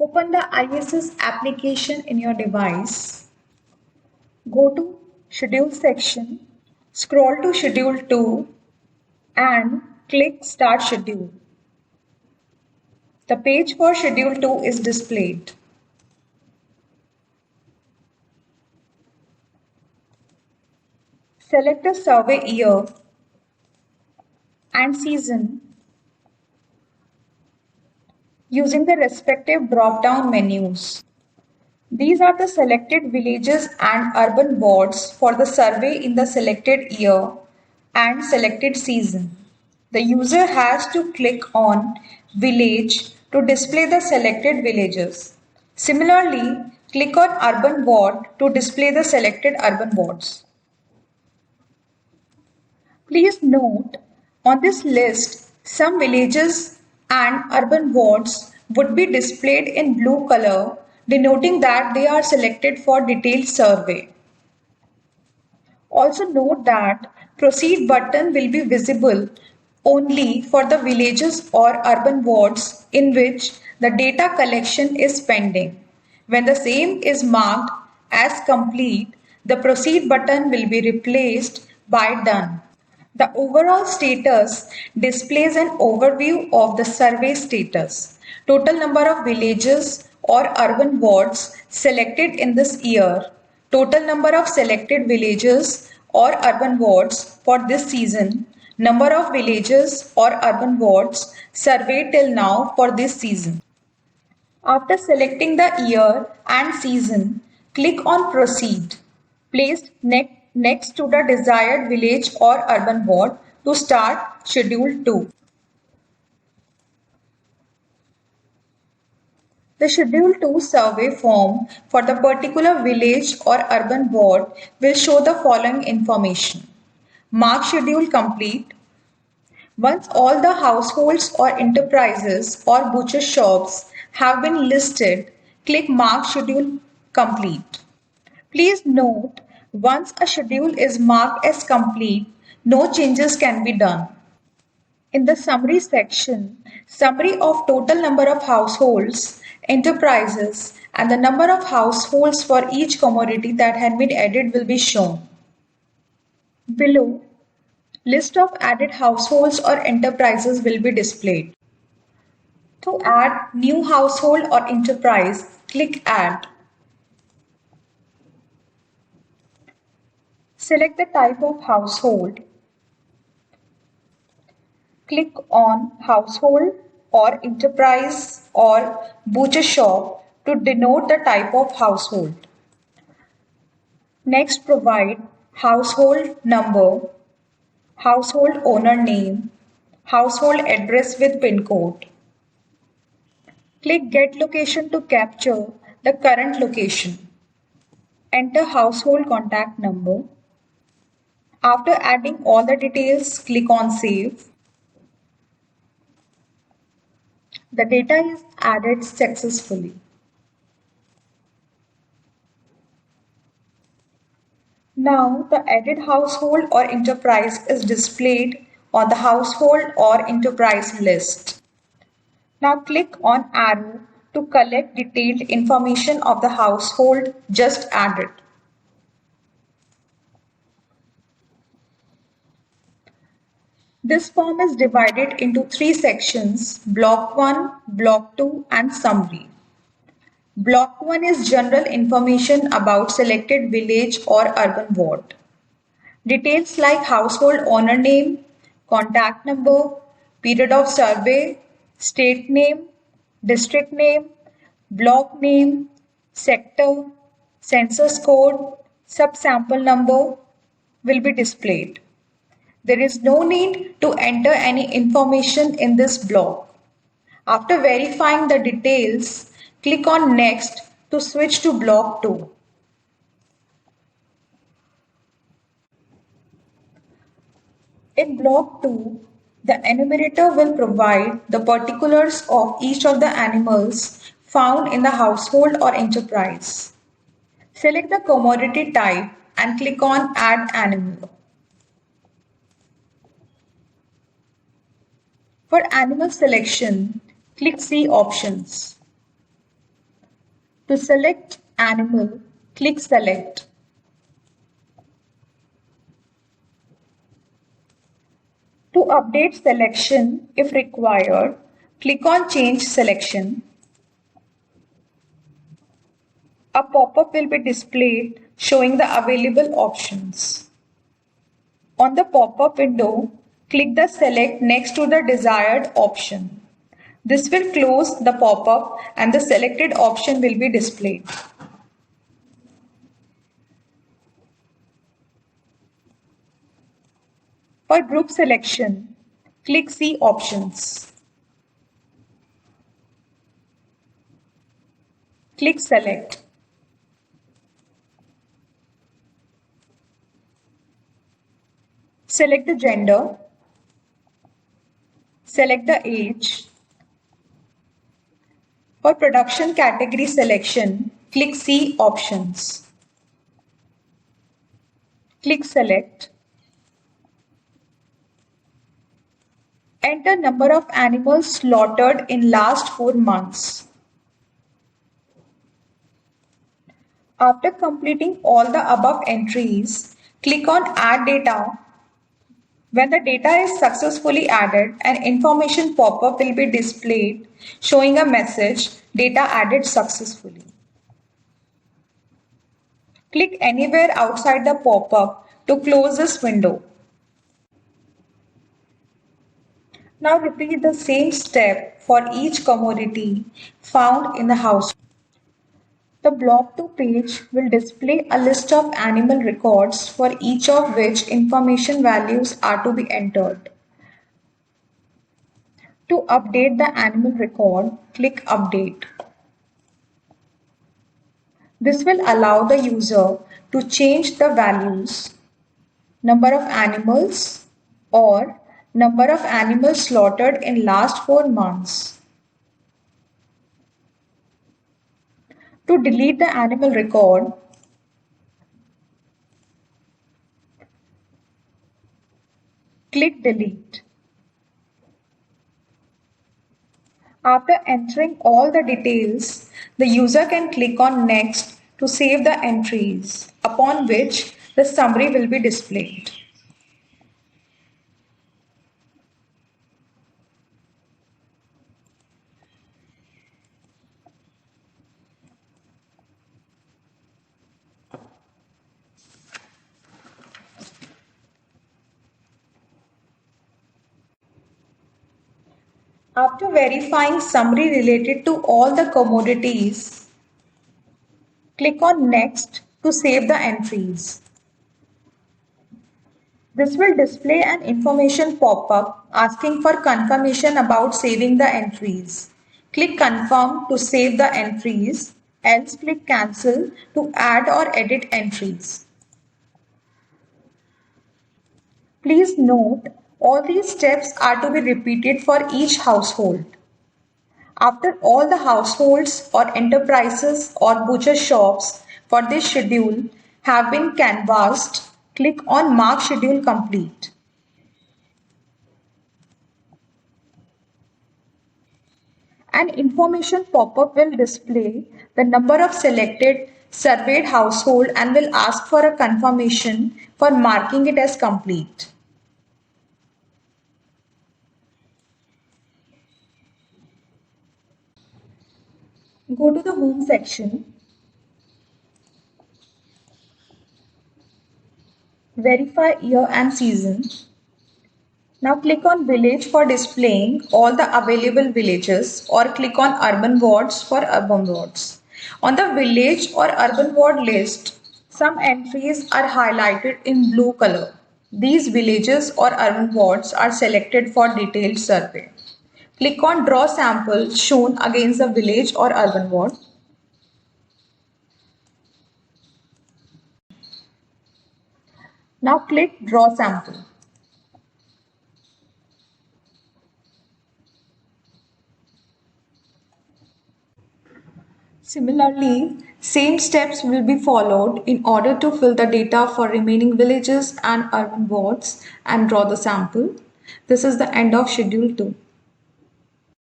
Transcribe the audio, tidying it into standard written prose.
Open the ISS application in your device. Go to Schedule section, scroll to Schedule 2 and click Start Schedule. The page for Schedule 2 is displayed. Select a survey year and season using the respective drop-down menus. These are the selected villages and urban wards for the survey in the selected year and selected season. The user has to click on Village to display the selected villages. Similarly, click on Urban Ward to display the selected urban wards. Please note, on this list, some villages and urban wards would be displayed in blue color, denoting that they are selected for detailed survey. Also note that Proceed button will be visible only for the villages or urban wards in which the data collection is pending. When the same is marked as complete, the Proceed button will be replaced by Done. The overall status displays an overview of the survey status, total number of villages or urban wards selected in this year, total number of selected villages or urban wards for this season, number of villages or urban wards surveyed till now for this season. After selecting the year and season, click on Proceed, placed next to the desired village or urban ward to start Schedule 2. The Schedule 2 survey form for the particular village or urban ward will show the following information. Mark Schedule complete. Once all the households or enterprises or butcher shops have been listed, click Mark Schedule complete. Please note, once a schedule is marked as complete, no changes can be done. In the summary section, summary of total number of households, enterprises, and the number of households for each commodity that had been added will be shown. Below, list of added households or enterprises will be displayed. To add new household or enterprise, click Add. Select the type of household. Click on Household or Enterprise or Butcher Shop to denote the type of household. Next, provide household number, household owner name, household address with PIN code. Click Get Location to capture the current location. Enter household contact number. After adding all the details, click on Save. The data is added successfully. Now the added household or enterprise is displayed on the household or enterprise list. Now click on arrow to collect detailed information of the household just added. This form is divided into 3 sections: Block 1, Block 2 and Summary. Block 1 is general information about selected village or urban ward. Details like household owner name, contact number, period of survey, state name, district name, block name, sector, census code, subsample number will be displayed. There is no need to enter any information in this block. After verifying the details, click on Next to switch to Block 2. In Block 2, the enumerator will provide the particulars of each of the animals found in the household or enterprise. Select the commodity type and click on Add Animal. For animal selection, click See Options. To select animal, click Select. To update selection, if required, click on Change Selection. A pop-up will be displayed showing the available options. On the pop-up window, click the Select next to the desired option. This will close the pop-up and the selected option will be displayed. For group selection, click See Options. Click Select. Select the gender. Select the age. For production category selection, click See Options. Click Select. Enter number of animals slaughtered in last 4 months. After completing all the above entries, click on Add Data. When the data is successfully added, an information pop-up will be displayed showing a message, Data added successfully. Click anywhere outside the pop-up to close this window. Now repeat the same step for each commodity found in the house. The Block 2 page will display a list of animal records for each of which information values are to be entered. To update the animal record, click Update. This will allow the user to change the values, number of animals, or number of animals slaughtered in last 4 months. To delete the animal record, click Delete. After entering all the details, the user can click on Next to save the entries, upon which the summary will be displayed. After verifying summary related to all the commodities, click on Next to save the entries. This will display an information pop-up asking for confirmation about saving the entries. Click Confirm to save the entries, else click Cancel to add or edit entries. Please note, all these steps are to be repeated for each household. After all the households or enterprises or butcher shops for this schedule have been canvassed, click on Mark Schedule Complete. An information pop-up will display the number of selected surveyed household and will ask for a confirmation for marking it as complete. Go to the Home section, verify year and season. Now click on Village for displaying all the available villages, or click on Urban Wards for urban wards. On the village or urban ward list, some entries are highlighted in blue color. These villages or urban wards are selected for detailed survey. Click on Draw Sample shown against the village or urban ward. Now click Draw Sample. Similarly, same steps will be followed in order to fill the data for remaining villages and urban wards and draw the sample. This is the end of Schedule 2.